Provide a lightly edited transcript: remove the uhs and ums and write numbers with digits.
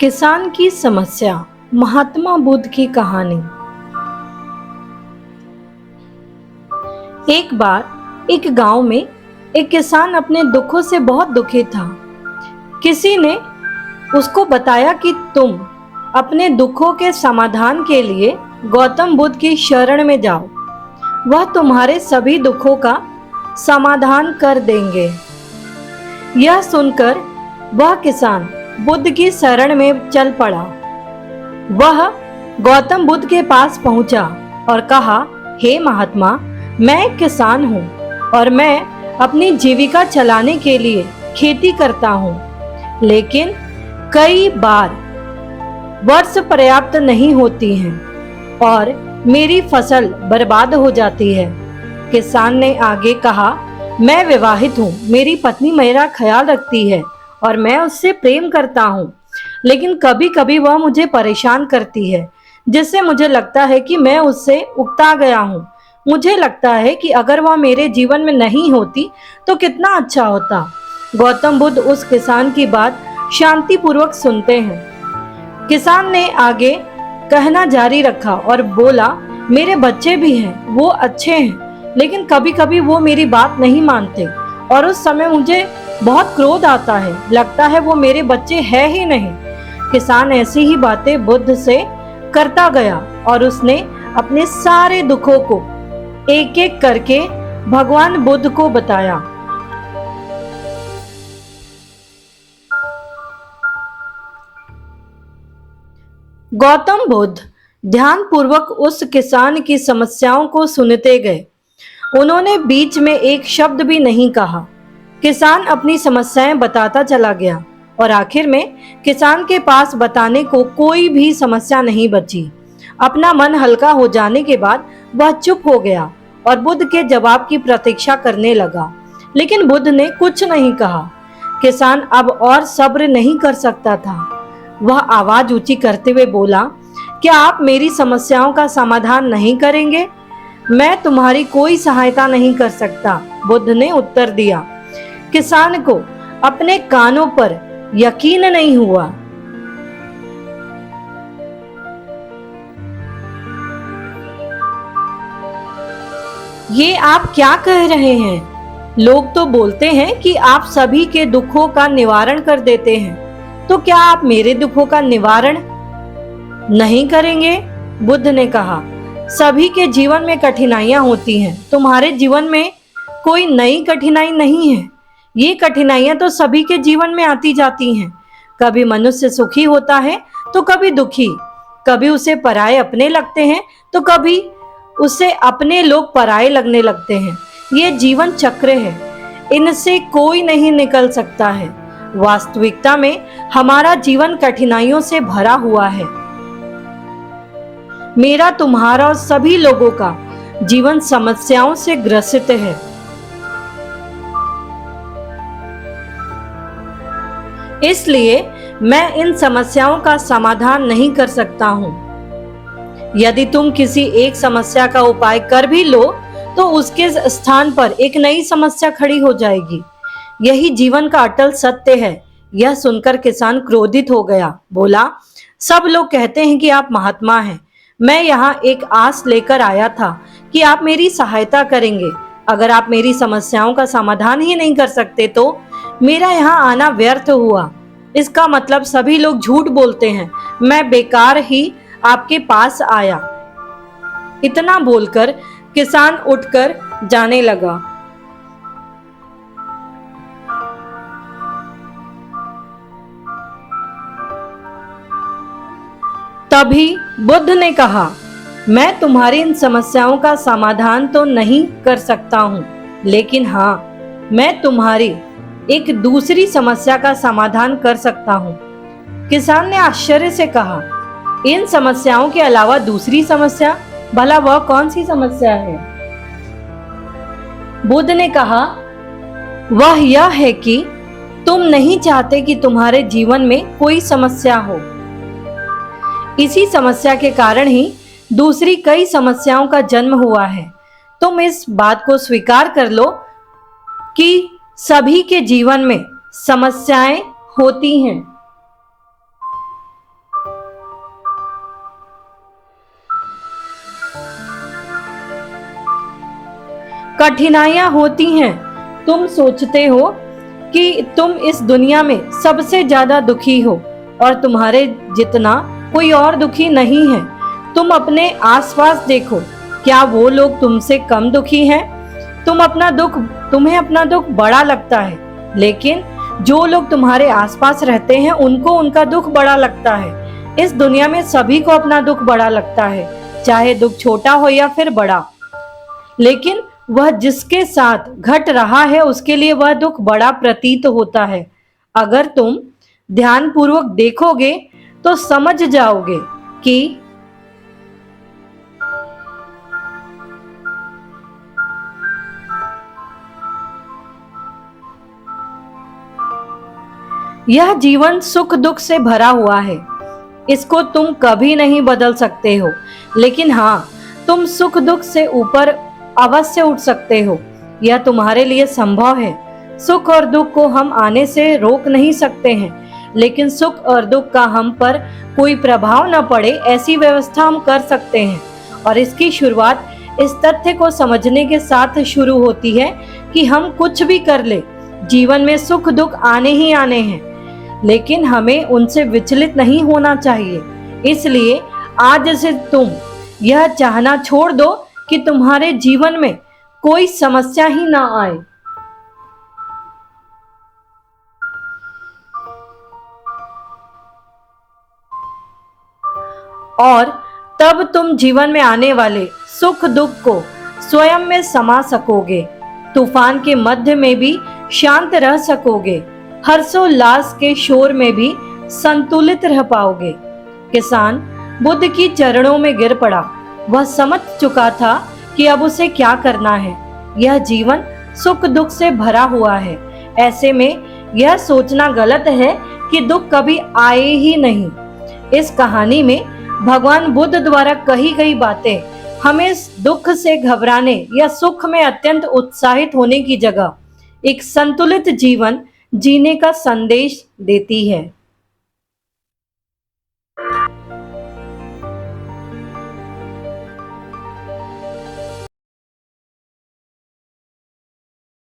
किसान की समस्या, महात्मा बुद्ध की कहानी। एक बार एक गांव में एक किसान अपने दुखों से बहुत दुखी था। किसी ने उसको बताया कि तुम अपने दुखों के समाधान के लिए गौतम बुद्ध की शरण में जाओ, वह तुम्हारे सभी दुखों का समाधान कर देंगे। यह सुनकर वह किसान बुद्ध की शरण में चल पड़ा। वह गौतम बुद्ध के पास पहुंचा और कहा, हे महात्मा, मैं एक किसान हूँ और मैं अपनी जीविका चलाने के लिए खेती करता हूँ, लेकिन कई बार वर्षा पर्याप्त नहीं होती हैं और मेरी फसल बर्बाद हो जाती है। किसान ने आगे कहा, मैं विवाहित हूँ, मेरी पत्नी मेरा ख्याल रखती है और मैं उससे प्रेम करता हूँ, लेकिन कभी कभी वह मुझे परेशान करती है, जिससे मुझे लगता है कि मैं उससे उकता गया हूँ। मुझे लगता है कि अगर वह मेरे जीवन में नहीं होती तो कितना अच्छा होता। गौतम बुद्ध उस किसान की बात शांतिपूर्वक सुनते हैं। किसान ने आगे कहना जारी रखा और बोला, मेरे बच्चे भी हैं, वो अच्छे हैं, लेकिन कभी कभी वो मेरी बात नहीं मानते और उस समय मुझे बहुत क्रोध आता है, लगता है वो मेरे बच्चे हैं ही नहीं। किसान ऐसी ही बातें बुद्ध से करता गया और उसने अपने सारे दुखों को एक एक करके भगवान बुद्ध को बताया। गौतम बुद्ध ध्यानपूर्वक उस किसान की समस्याओं को सुनते गए। उन्होंने बीच में एक शब्द भी नहीं कहा। किसान अपनी समस्याएं बताता चला गया और आखिर में किसान के पास बताने को कोई भी समस्या नहीं बची। अपना मन हल्का हो जाने के बाद वह चुप हो गया और बुद्ध के जवाब की प्रतीक्षा करने लगा, लेकिन बुद्ध ने कुछ नहीं कहा। किसान अब और सब्र नहीं कर सकता था। वह आवाज ऊंची करते हुए बोला, क्या आप मेरी समस्याओं का समाधान नहीं करेंगे? मैं तुम्हारी कोई सहायता नहीं कर सकता, बुद्ध ने उत्तर दिया। किसान को अपने कानों पर यकीन नहीं हुआ। ये आप क्या कह रहे हैं? लोग तो बोलते हैं कि आप सभी के दुखों का निवारण कर देते हैं, तो क्या आप मेरे दुखों का निवारण नहीं करेंगे? बुद्ध ने कहा, सभी के जीवन में कठिनाइयां होती हैं, तुम्हारे जीवन में कोई नई कठिनाई नहीं है। ये कठिनाइयां तो सभी के जीवन में आती जाती हैं। कभी मनुष्य सुखी होता है तो कभी दुखी, कभी उसे पराये अपने लगते हैं तो कभी उसे अपने लोग पराये लगने लगते हैं। ये जीवन चक्र है, इनसे कोई नहीं निकल सकता है। वास्तविकता में हमारा जीवन कठिनाइयों से भरा हुआ है। मेरा, तुम्हारा और सभी लोगों का जीवन समस्याओं से ग्रसित है। इसलिए मैं इन समस्याओं का समाधान नहीं कर सकता हूं। यदि तुम किसी एक समस्या का उपाय कर भी लो तो उसके स्थान पर एक नई समस्या खड़ी हो जाएगी। यही जीवन का अटल सत्य है। यह सुनकर किसान क्रोधित हो गया। बोला, सब लोग कहते हैं कि आप महात्मा हैं। मैं यहाँ एक आस लेकर आया था कि आप मेरी सहायता करेंगे। अगर आप मेरी समस्याओं का समाधान ही नहीं कर सकते तो मेरा यहाँ आना व्यर्थ हुआ। इसका मतलब सभी लोग झूठ बोलते हैं। मैं बेकार ही आपके पास आया। इतना बोलकर किसान उठकर जाने लगा। तभी बुद्ध ने कहा, मैं तुम्हारी इन समस्याओं का समाधान तो नहीं कर सकता हूं, लेकिन हाँ, मैं तुम्हारी एक दूसरी समस्या का समाधान कर सकता हूं। किसान ने आश्चर्य से कहा, इन समस्याओं के अलावा दूसरी समस्या? भला वह कौन सी समस्या है? बुद्ध ने कहा, वह यह है कि तुम नहीं चाहते कि तुम्हारे जीवन में कोई समस्या हो। इसी समस्या के कारण ही दूसरी कई समस्याओं का जन्म हुआ है। तुम इस बात को स्वीकार कर लो कि सभी के जीवन में समस्याएं होती हैं। कठिनाइयां होती हैं, तुम सोचते हो कि तुम इस दुनिया में सबसे ज्यादा दुखी हो और तुम्हारे जितना कोई और दुखी नहीं है। तुम अपने आसपास देखो, क्या वो लोग तुमसे कम दुखी हैं? तुम्हें अपना दुख बड़ा लगता है, लेकिन जो लोग तुम्हारे आसपास रहते हैं उनको उनका दुख बड़ा लगता है। इस दुनिया में सभी को अपना दुख बड़ा लगता है, चाहे दुख छोटा हो या फिर बड़ा। लेकिन वह जिसके साथ घट रहा है उसके लिए वह दुख बड़ा प्रतीत होता है। अगर तुम ध्यानपूर्वक देखोगे तो समझ जाओगे कि यह जीवन सुख दुख से भरा हुआ है। इसको तुम कभी नहीं बदल सकते हो, लेकिन हाँ, तुम सुख दुख से ऊपर अवश्य उठ सकते हो। यह तुम्हारे लिए संभव है। सुख और दुख को हम आने से रोक नहीं सकते हैं, लेकिन सुख और दुख का हम पर कोई प्रभाव न पड़े ऐसी व्यवस्था हम कर सकते हैं। और इसकी शुरुआत इस तथ्य को समझने के साथ शुरू होती है कि हम कुछ भी कर ले, जीवन में सुख दुख आने ही आने हैं, लेकिन हमें उनसे विचलित नहीं होना चाहिए। इसलिए आज से तुम यह चाहना छोड़ दो कि तुम्हारे जीवन में कोई समस्या ही ना आए। और तब तुम जीवन में आने वाले सुख दुख को स्वयं में समा सकोगे। तूफान के मध्य में भी शांत रह सकोगे। हर्षोल्लास के शोर में भी संतुलित रह पाओगे। किसान बुद्ध की चरणों में गिर पड़ा। वह समझ चुका था कि अब उसे क्या करना है। यह जीवन सुख दुख से भरा हुआ है। ऐसे में यह सोचना गलत है कि दुख कभी आए ही नहीं। इस कहानी में भगवान बुद्ध द्वारा कही गई बातें हमें दुख से घबराने या सुख में अत्यंत उत्साहित होने की जगह एक संतुलित जीवन जीने का संदेश देती है।